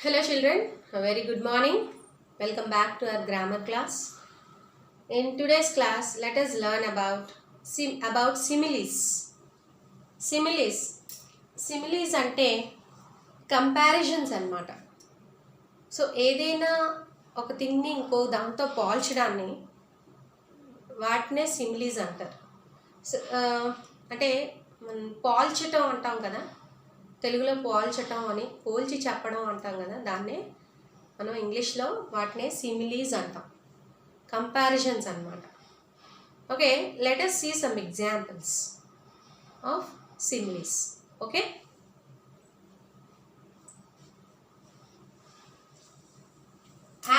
Hello children, a very good morning. Welcome back to our grammar class. In today's class, let us learn about similes. Similes అంటే comparisons అన్నమాట. So ఏదైనా ఒక థింగ్ని ఇంకో దాంతో పోల్చడాన్ని వాటినే సిమిలీస్ అంటారు. అంటే పోల్చటం అంటాం కదా, తెలుగులో పోల్చటం అని, పోల్చి చెప్పడం అంటాం కదా, దాన్నే మనం ఇంగ్లీష్లో వాటినే సిమిలీస్ అంటాం, కంపారిజన్స్ అన్నమాట. Okay, let us see some examples of similes. Okay,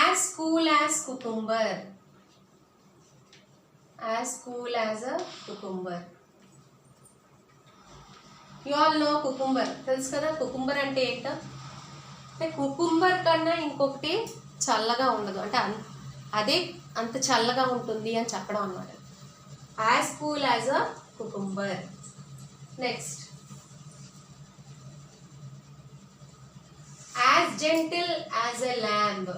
as cool as cucumber, as cool as a cucumber. You all know cucumber, తెలుసు కదా కుకుంబర్ అంటే ఏంటో. అంటే కుకుంబర్ కన్నా ఇంకొకటి చల్లగా ఉండదు, అంటే అదే అంత చల్లగా ఉంటుంది అని చెప్పడం అన్నమాట. As cool as a cucumber. Next, as gentle as a lamb,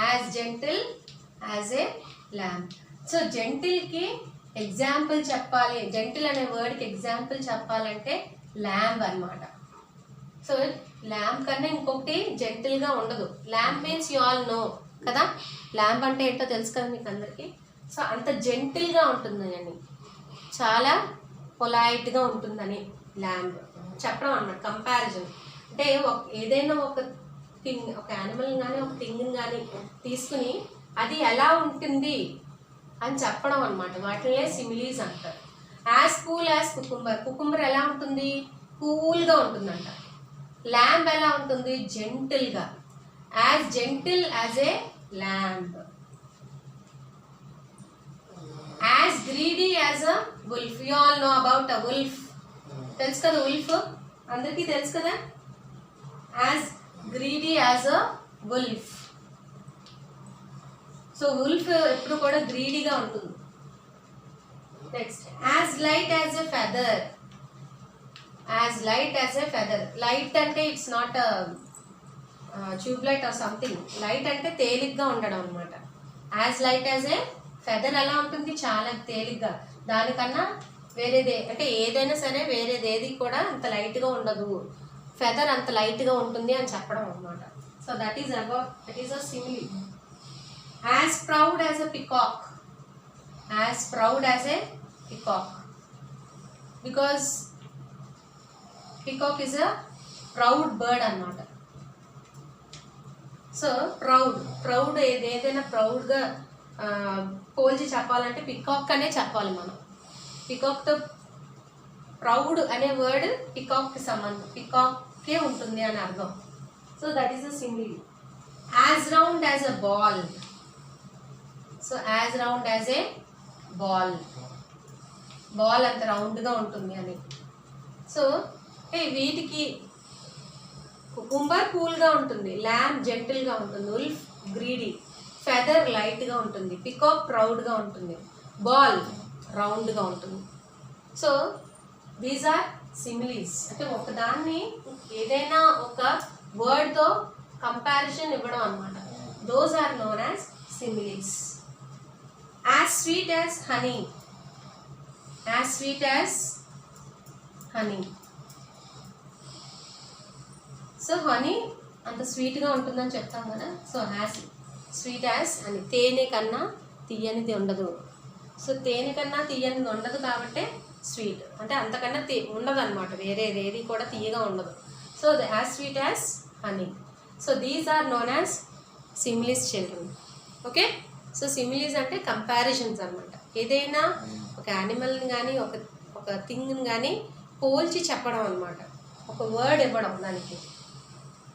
as gentle as a lamb. So జెంటిల్కి ఎగ్జాంపుల్ చెప్పాలి, జెంటిల్ అనే వర్డ్కి ఎగ్జాంపుల్ చెప్పాలంటే ల్యాంబ్ అన్నమాట. సో ల్యాంబ్ కన్నా ఇంకొకటి జెంటిల్గా ఉండదు. Lamb means you all know కదా, ల్యాంబ్ అంటే ఏంటో తెలుసు కదా మీకు అందరికీ. సో అంత జెంటిల్గా ఉంటుందని, చాలా పొలైట్గా ఉంటుందని ల్యాంబ్ చెప్పడం అన్నమాట. కంపారిజన్ అంటే ఏదైనా ఒక థింగ్, ఒక యానిమల్ కానీ ఒక థింగ్ని కానీ తీసుకుని అది ఎలా ఉంటుంది అని చెప్పడం అనమాట. వాటినే సిమిలీస్ అంటారు. As cool as cucumber, cucumber ఎలా ఉంటుంది, కూల్గా ఉంటుందంట. ల్యాంబ్ ఎలా ఉంటుంది, జెంటిల్గా. As gentle as a lamb. As greedy as a wolf. You all know about a wolf, తెలుసు కదా వుల్ఫ్, అందరికీ తెలుసు కదా. As greedy as a wolf. So wolf ఎప్పుడు కూడా గ్రీడీగా ఉంటుంది. Next, as light as a feather, as light as a feather. Light అంటే it's not tube light or something. Light అంటే తేలిగ్గా ఉండడం అనమాట. As light as a feather ఎలా ఉంటుంది, చాలా తేలిగ్గా. దానికన్నా వేరేదే, అంటే ఏదైనా సరే వేరేదేది కూడా అంత లైట్గా ఉండదు, ఫెదర్ అంత లైట్గా ఉంటుంది అని చెప్పడం అనమాట. So that is a simile. As proud as a peacock, as proud as a peacock, because peacock is a proud bird అన్నమాట. సో ప్రౌడ్ ఏదైనా ప్రౌడ్గా పోల్చి చెప్పాలంటే పికాక్ అనే చెప్పాలి మనం. పికాక్తో ప్రౌడ్ అనే వర్డ్ పికాక్కి సంబంధం, పికాక్కే ఉంటుంది అని అర్థం. So that is a simile. As round as a ball. So as round as a ball, ball అంత రౌండ్గా ఉంటుంది అని. సో వీటికి కుకుంబర్ కూల్గా ఉంటుంది, ల్యాంబ్ జెంటిల్గా ఉంటుంది, వుల్ఫ్ గ్రీడీ, ఫెదర్ లైట్గా ఉంటుంది, పికాక్ ప్రౌడ్గా ఉంటుంది, బాల్ రౌండ్గా ఉంటుంది. So these are similes. అంటే ఒకదాన్ని ఏదైనా ఒక వర్డ్తో కంపారిజన్ ఇవ్వడం అనమాట. Those are known as similes. As sweet as honey, as sweet as honey. So honey అంత స్వీట్గా ఉంటుందని చెప్తాం కదా. సో యాజ్ స్వీట్ యాజ్ అని, తేనె కన్నా తీయనిది ఉండదు. సో తేనె కన్నా తీయనిది ఉండదు కాబట్టి స్వీట్, అంటే అంతకన్నా ఉండదు అనమాట, వేరేది కూడా తీయగా ఉండదు. So as sweet as honey. So these are known as similes children. Okay, so similes అంటే కంపారిజన్స్ అనమాట. ఏదైనా ఒక యానిమల్ని కానీ ఒక థింగ్ని కానీ పోల్చి చెప్పడం అనమాట, ఒక వర్డ్ ఇవ్వడం దానికి.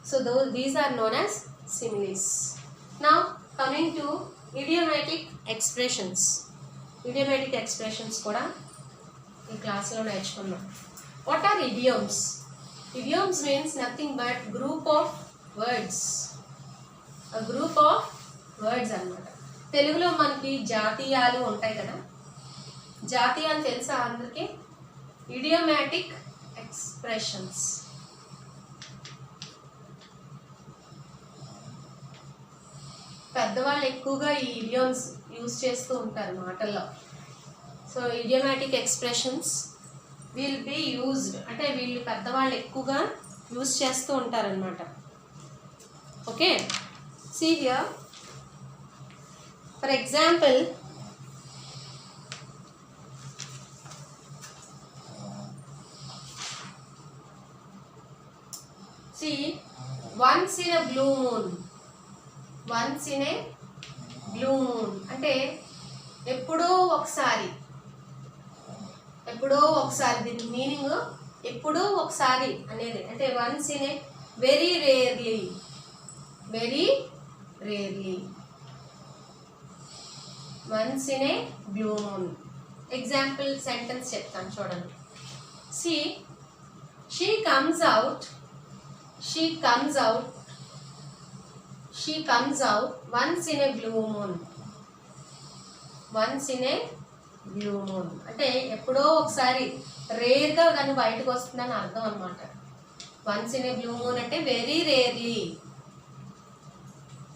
So these are known as similes. Now coming to idiomatic expressions. Idiomatic expressions కూడా ఈ క్లాస్లో నేర్చుకున్నాం. What are idioms? Idioms means nothing but group of words, group of words అనమాట. తెలుగులో మనకి జాతీయాలు ఉంటాయి కదా, జాతీయాలు తెలుసా అందరికీ? Idiomatic expressions. పెద్దవాళ్ళు ఎక్కువగా ఈ ఇడియమ్స్ యూజ్ చేస్తూ ఉంటారు మాటల్లో. So idiomatic expressions will be used, అంటే వీళ్ళు పెద్దవాళ్ళు ఎక్కువగా యూజ్ చేస్తూ ఉంటారనమాట. Okay, see here for example, see once in a blue moon, once in a blue moon అంటే ఎప్పుడో ఒకసారి, ఎప్పుడో ఒకసారి, దీని మీనింగ్ ఎప్పుడో ఒకసారి అనేది, అంటే once in a very rarely, very rarely, once in a blue moon. Example sentence చెప్తాను చూడండి. See, she comes out, she comes out, she comes out once in a blue moon, once in a blue moon అంటే ఎప్పుడో ఒకసారి, రేర్గా దాన్ని బయటకు వస్తుందని అర్థం అనమాట. Once in a blue moon అంటే వెరీ రేర్లీ.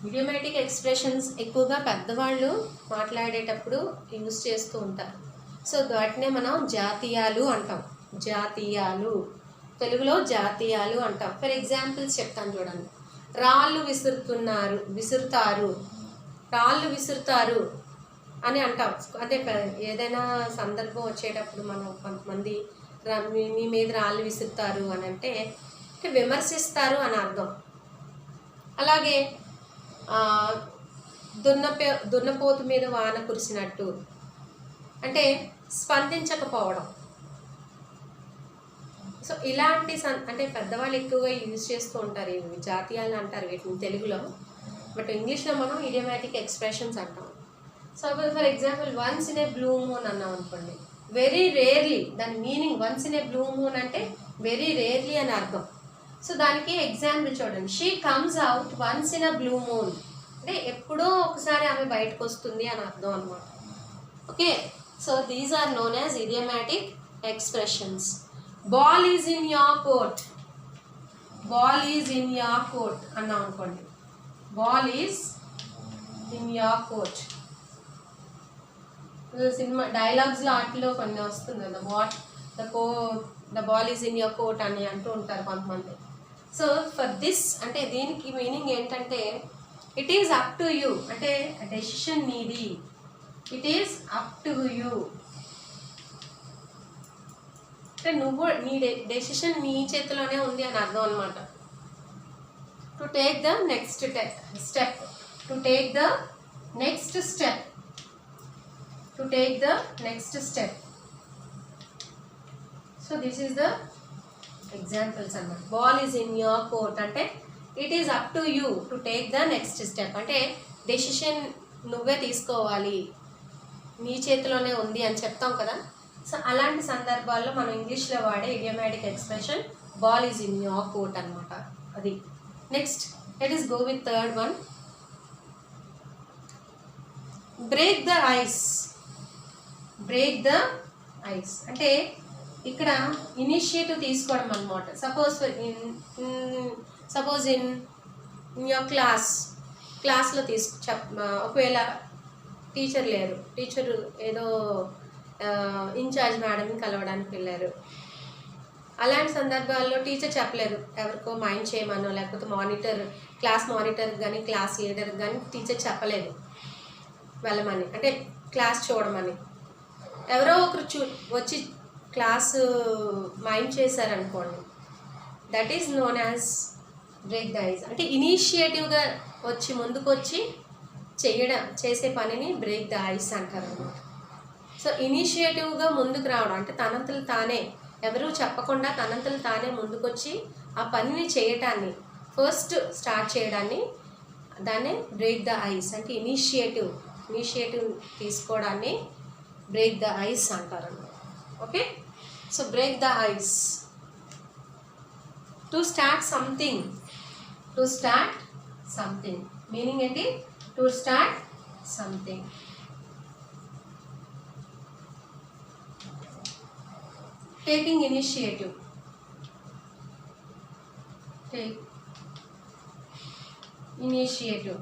ఇడియోమాటిక్ ఎక్స్ప్రెషన్స్ ఎక్కువగా పెద్దవాళ్ళు మాట్లాడేటప్పుడు యూజ్ చేస్తూ ఉంటారు. సో వాటినే మనం జాతీయాలు అంటాం, జాతీయాలు, తెలుగులో జాతీయాలు అంటాం. ఫర్ ఎగ్జాంపుల్స్ చెప్తాను చూడండి. రాళ్ళు విసురుతున్నారు, విసురుతారు, రాళ్ళు విసురుతారు అని అంటాం. అంటే ఏదైనా సందర్భం వచ్చేటప్పుడు మనం కొంతమంది మీ మీద రాళ్ళు విసురుతారు అని అంటే విమర్శిస్తారు అని అర్థం. అలాగే దున్నపోతు మీద వాన కురిసినట్టు అంటే స్పందించకపోవడం. సో ఇలాంటి అంటే పెద్దవాళ్ళు ఎక్కువగా యూజ్ చేస్తూ ఉంటారు, ఇవి జాతీయాలు అంటారు వీటిని తెలుగులో, బట్ ఇంగ్లీష్లో మనం ఇడియోమాటిక్ ఎక్స్ప్రెషన్స్ అంటాం. So for example once in a blue moon అన్నాం అనుకోండి, వెరీ రేర్లీ, దాని meaning once in a blue moon అంటే వెరీ రేర్లీ అని అర్థం. సో దానికి ఎగ్జాంపుల్ చూడండి. She comes out once in a blue moon అంటే ఎప్పుడో ఒకసారి ఆమె బయటకు వస్తుంది అని అర్థం అనమాట. Okay, so these are known as idiomatic expressions. Ball is in your court, ball is in your court అన్నాం అనుకోండి, ball is in your court. Cinema డైలాగ్స్లో వాటిలో కొన్ని వస్తుంది కదా, the ball is in your court అని అంటూ ఉంటారు కొంతమంది. సో ఫర్ దిస్ అంటే దీనికి మీనింగ్ ఏంటంటే it is up to you, అంటే డెసిషన్ నీది, it is up to you అంటే నువ్వు నీ డెసిషన్ నీ చేతిలోనే ఉంది అని అర్థం అనమాట. To take the next step, to take the next step, to take the next step. So this is the examples అన్నమాట. Ball is in your court అంటే it is up to you to take the next step అంటే decision నువ్వే తీసుకోవాలి, నీ చేతిలోనే ఉంది అని చెప్తాం కదా. సో అలాంటి సందర్భాల్లో మనం ఇంగ్లీష్లో వాడే idiomatic expression ball is in your court అనమాట. అది next let us go with third one. break the ice, break the ice అంటే ఇక్కడ ఇనిషియేటివ్ తీసుకోవడం అనమాట. సపోజ్ ఇన్ యువర్ క్లాస్లో ఒకవేళ టీచర్ లేరు, టీచరు ఏదో ఇన్ఛార్జ్ మేడంని కలవడానికి వెళ్ళారు. అలాంటి సందర్భాల్లో టీచర్ చెప్పలేదు, ఎవరికో మైండ్ చేయమనో లేకపోతే క్లాస్ మానిటర్ కానీ క్లాస్ లీడర్ కానీ టీచర్ చెప్పలేదు వెళ్ళమని, అంటే క్లాస్ చూడమని. ఎవరో ఒకరు వచ్చి క్లాసు మైండ్ చేశారనుకోండి, that is known as break the ice. అంటే ఇనిషియేటివ్గా వచ్చి ముందుకు వచ్చి చేసే పనిని బ్రేక్ ద ఐస్ అంటారు అన్నమాట. సో ఇనిషియేటివ్గా ముందుకు రావడం అంటే తనంతలు తానే, ఎవరు చెప్పకుండా తనంతలు తానే ముందుకొచ్చి ఆ పనిని చేయటాన్ని, ఫస్ట్ స్టార్ట్ చేయడాన్ని దాన్నే బ్రేక్ ద ఐస్ అంటే ఇనిషియేటివ్ తీసుకోవడాన్ని బ్రేక్ ద ఐస్ అంటారు అన్నమాట. Okay, so break the ice, to start something, to start something meaning ఏంటి? To start something. Taking initiative, take initiative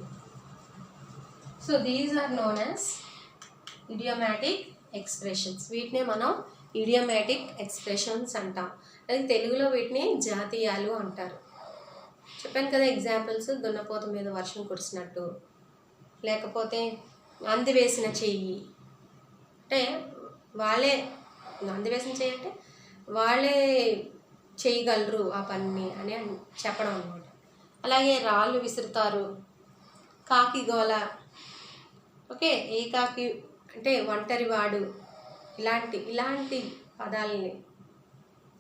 so these are known as idiomatic expressions. వీటినే మనం idiomatic expressions అంటాం. అది తెలుగులో వీటిని జాతీయాలు అంటారు. చెప్పాను కదా ఎగ్జాంపుల్స్, దున్నపోత మీద వర్షం కురిసినట్టు, లేకపోతే అందివేసిన చెయ్యి అంటే వాళ్ళే, అందివేసిన చెయ్యి అంటే వాళ్ళే చేయగలరు ఆ పని అని చెప్పడం అనమాట. అలాగే రాళ్ళు విసురుతారు, కాకి గోల, ఓకే, ఏకాకి అంటే ఒంటరివాడు, ఇలాంటి పదాలని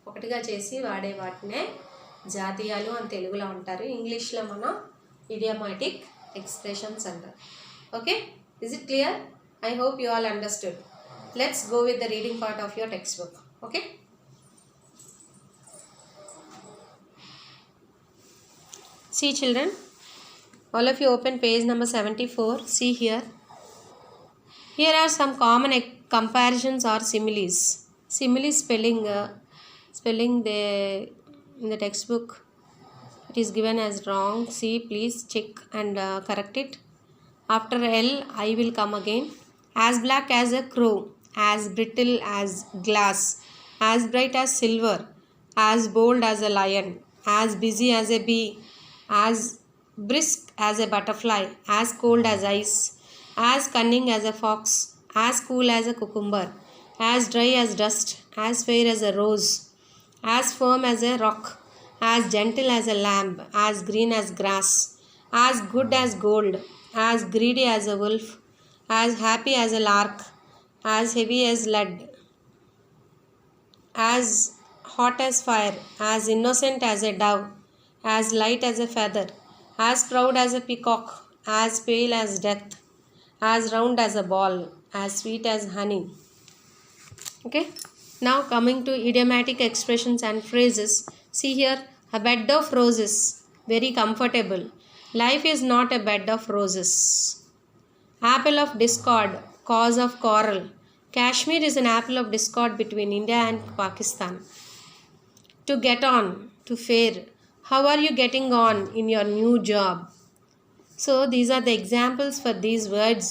ఒకటిగా చేసి వాడే వాటినే జాతీయాలు అని తెలుగులో అంటారు. ఇంగ్లీష్లో మనం ఇడియోమాటిక్ ఎక్స్ప్రెషన్స్ అంటారు. Okay, is it clear? I hope you all understood. Let's go with the reading part of your text book. Okay, see children, all of you open page number 74. See here. Here are some common comparisons or similes. Simile spelling in the textbook it is given as wrong. See, please check and correct it. After L, I will come again. As black as a crow, as brittle as glass, as bright as silver, as bold as a lion, as busy as a bee, as brisk as a butterfly, as cold as ice, as cunning as a fox, as cool as a cucumber, as dry as dust, as fair as a rose, as firm as a rock, as gentle as a lamb, as green as grass, as good as gold, as greedy as a wolf, as happy as a lark, as heavy as lead, as hot as fire, as innocent as a dove, as light as a feather, as proud as a peacock, as pale as death, as round as a ball, as sweet as honey. Okay, now coming to idiomatic expressions and phrases. See here, a bed of roses, very comfortable. Life is not a bed of roses. Apple of discord, cause of quarrel. Kashmir is an apple of discord between India and Pakistan. To get on, to fare. How are you getting on in your new job? So these are the examples for these words.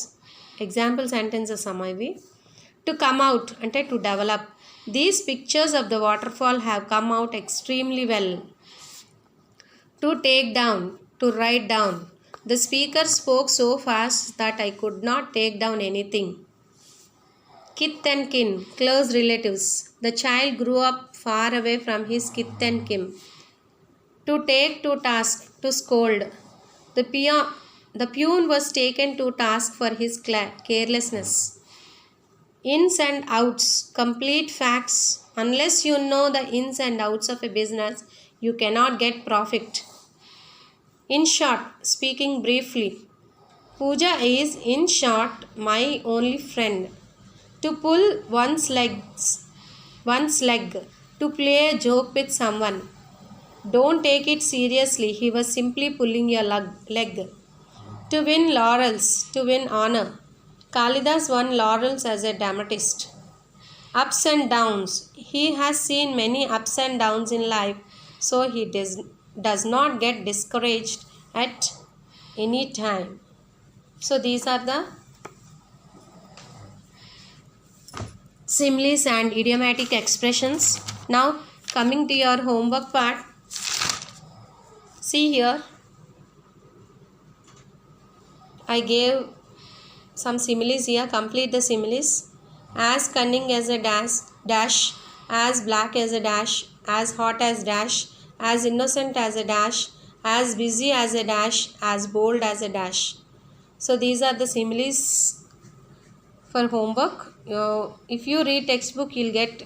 Example sentences amavi. To come out ante to develop. These pictures of the waterfall have come out extremely well. To take down, to write down. The speaker spoke so fast that I could not take down anything. Kith and kin, close relatives. The child grew up far away from his kith and kin. To take to task, to scold. The peon was taken to task for his carelessness. Ins and outs, complete facts. Unless you know the ins and outs of a business, you cannot get profit. In short, speaking briefly. Pooja is, in short, my only friend. To pull one's leg, to play a joke with someone. Don't take it seriously, he was simply pulling your leg. To win laurels, to win honor. Kalidas won laurels as a dramatist. Ups and downs, he has seen many ups and downs in life, so he does not get discouraged at any time. So these are the similes and idiomatic expressions. Now coming to your homework part. See here, I gave some similes here. Complete the similes. As cunning as a dash, as black as a dash, as hot as dash, as innocent as a dash, as busy as a dash, as bold as a dash. So these are the similes for homework. If you read textbook, you'll get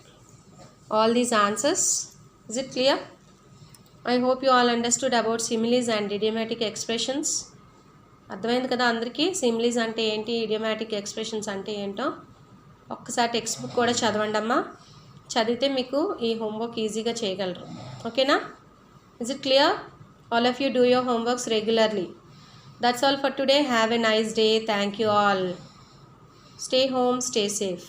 all these answers. Is it clear? I hope you all understood about similes and idiomatic expressions. అర్థమైంది కదా అందరికీ similes అంటే ఏంటి, idiomatic expressions అంటే ఏంటో. ఒక్కసారి text book కూడా చదవండి అమ్మా. చదివితే మీకు ఈ హోంవర్క్ ఈజీగా చేయగలరు. ఓకేనా? Is it clear? All of you do your homeworks regularly. That's all for today. Have a nice day. Thank you all. Stay home, stay safe.